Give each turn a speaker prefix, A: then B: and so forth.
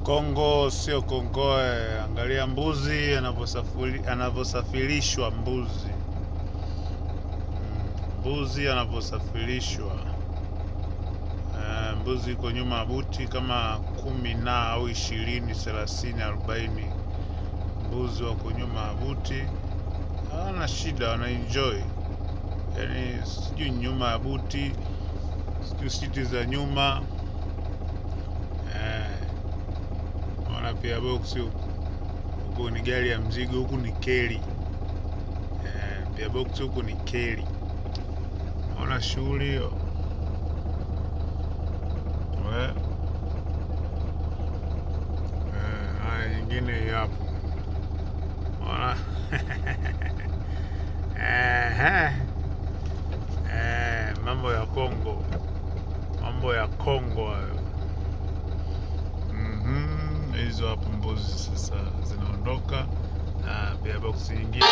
A: Kongo sio Kongoe. Angalia mbuzi anavyosafirishwa mbuzi anavyosafirishwa. Mbuzi iko nyuma ya buti kama 10 au 20, 30, 40. Mbuzi wako nyuma ya buti, hawana shida, wana enjoy. Yani sijui nyuma ya buti, sijui siti za nyuma. Wana pia box huku ni gari ya mzigo, huku ni keli. Pia box huku ni keli. Wana shughuli hiyo. Haya nyingine hapo. Wana mambo ya Kongo. Mambo ya Kongo hayo. Hizo hapo mbuzi sasa zinaondoka. Pia box nyingine